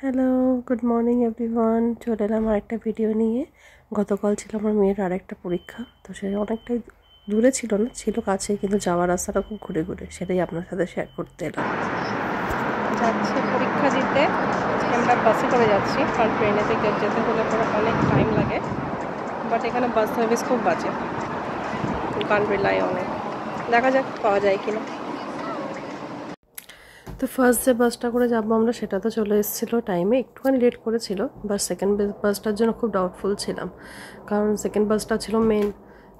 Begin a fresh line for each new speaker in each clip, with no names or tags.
Hello, good morning everyone. চলে এলাম আরেকটা ভিডিও নিয়ে। গতকাল ছিল আমার মেয়ের আরেকটা পরীক্ষা, তো সে অনেকটাই দূরে ছিল না, ছিল কাছে, কিন্তু যাওয়ার রাস্তাটা খুব ঘুরে ঘুরে, সেটাই আপনার সাথে শেয়ার করতে এলাম। যাচ্ছি পরীক্ষা দিতে। আমরা বাসে করে যাচ্ছি, কারণ ট্রেনেতে যেতে হলে পরে অনেক টাইম লাগে, বাট এখানে বাস সার্ভিস খুব বাজে, কান রিলাই অনেক। দেখা যাক পাওয়া যায় কিনা। তো ফার্স্ট যে বাসটা করে যাবো আমরা, সেটা তো চলে এসেছিলো টাইমে, একটুখানি লেট করেছিল, বাট সেকেন্ড বাসটার জন্য খুব ডাউটফুল ছিলাম, কারণ সেকেন্ড বাসটা ছিল মেন।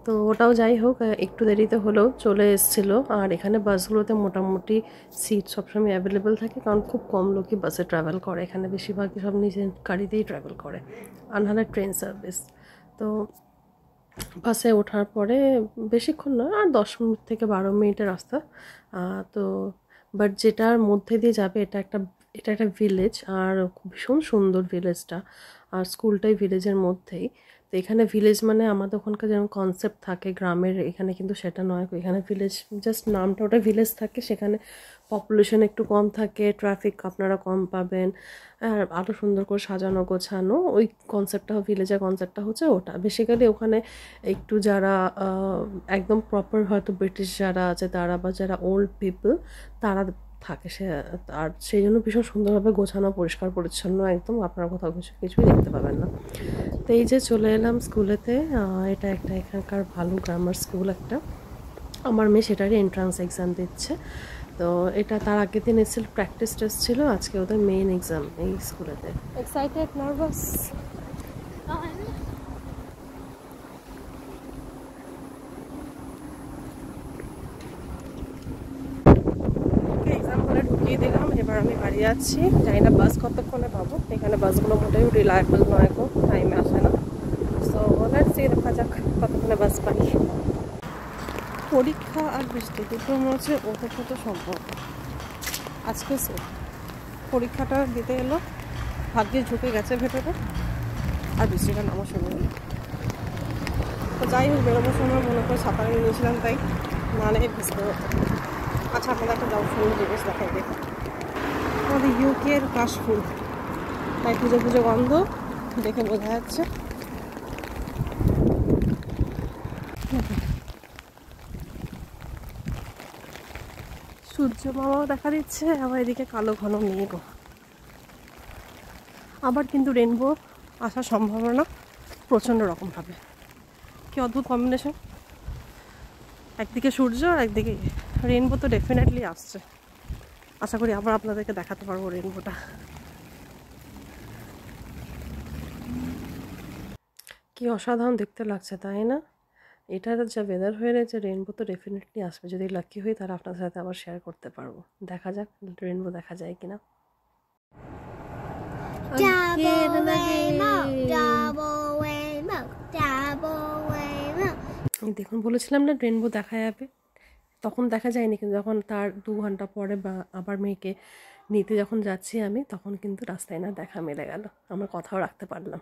তো ওটাও যাই হোক, একটু দেরিতে হলেও চলে এসেছিলো। আর এখানে বাসগুলোতে মোটামুটি সিট সবসময় অ্যাভেলেবেল থাকে, কারণ খুব কম লোকই বাসে ট্রাভেল করে, এখানে বেশিরভাগই সব নিজের গাড়িতেই ট্রাভেল করে, আর নাহলে ট্রেন সার্ভিস। তো বাসে ওঠার পরে বেশিক্ষণ নয়, আর 10 মিনিট থেকে 12 মিনিটের রাস্তা। তো বাট যেটার মধ্যে দিয়ে যাবে, এটা একটা ভিলেজ, আর ভীষণ সুন্দর ভিলেজটা, আর স্কুলটাই ভিলেজের মধ্যেই। তো এখানে ভিলেজ মানে আমাদের ওখানকার যেমন কনসেপ্ট থাকে গ্রামের, এখানে কিন্তু সেটা নয়। এখানে ভিলেজ জাস্ট নামটা, ওটা ভিলেজ থাকে, সেখানে পপুলেশন একটু কম থাকে, ট্রাফিক আপনারা কম পাবেন, আর আরও সুন্দর করে সাজানো গোছানো। ওই কনসেপ্টটা, ভিলেজের কনসেপ্টটা হচ্ছে ওটা। বেসিক্যালি ওখানে একটু যারা একদম প্রপার হয়তো ব্রিটিশ যারা আছে তারা, বা যারা ওল্ড পিপল তারা থাকে, সে আর সেই জন্য ভীষণ সুন্দরভাবে গোছানো, পরিষ্কার পরিচ্ছন্ন একদম, আপনারা কোথাও কিছুই দেখতে পাবেন না। তো এই যে চলে এলাম স্কুলেতে। এটা একটা এখানকার ভালো গ্রামার স্কুল একটা। আমার মেয়ে সেটারই এন্ট্রান্স এক্সাম দিচ্ছে। তো এটা তার আগের দিন এসেছিল, প্র্যাকটিস টেস্ট ছিল, আজকে ওদের মেইন এক্সাম এই স্কুলেতে। Excited, nervous? এক্সাম হলে ঢুকিয়ে দিলাম, এবার আমি বাড়ি যাচ্ছি। জানি না বাস কতক্ষণে পাবো, এখানে বাসগুলো মোটেও রিলায়েবল নয় গো, টাইমে আসে না। সো লেটস সি, দেখা যাক কতক্ষণে বাস পাই। পরীক্ষা আর বৃষ্টি দুটোর মধ্যে ওতপ্রোত সম্পর্ক। আজকে পরীক্ষাটা দিতে এলো, ভাগ্যে ঝুঁকে গেছে ভেতরে, আর বৃষ্টিটা নামা শুরু হলো। তো যাই হোক, বেরোবার সময় মনে করে ছাতা নিয়ে নিয়েছিলাম, তাই মানে ভিজতে হতো। আচ্ছা, আপনাদের একটা সুন্দর জিনিস দেখাই দেখো, আমাদের ইউকের কাশফুল, তাই পুজো পুজো গন্ধ দেখে বোঝা যাচ্ছে। সূর্য মামাও দেখা দিচ্ছে, আবার এদিকে কালো ঘন মেঘ। আবার কিন্তু রেনবো আসার সম্ভাবনা প্রচণ্ড রকমভাবে। কি অদ্ভুত কম্বিনেশন, একদিকে সূর্য আর একদিকে রেনবো। তো ডেফিনেটলি আসছে, আশা করি আবার আপনাদেরকে দেখাতে পারবো রেনবোটা। কি অসাধারণ দেখতে লাগছে, তাই না? এটার যা ওয়েদার হয়ে রয়েছে, রেনবো তো ডেফিনেটলি আসবে। যদি লাকি হই তাহলে আপনাদের সাথে আবার শেয়ার করতে পারবো। দেখা যাক রেনবো দেখা যায় কিনা। দেখুন, বলেছিলাম না রেনবো দেখা যাবে, তখন দেখা যায়নি, কিন্তু যখন তার 2 ঘন্টা পরে বা আবার মেয়েকে নিতে যখন যাচ্ছি আমি, তখন কিন্তু রাস্তায় না দেখা মিলে গেল, আমার কথাও রাখতে পারলাম।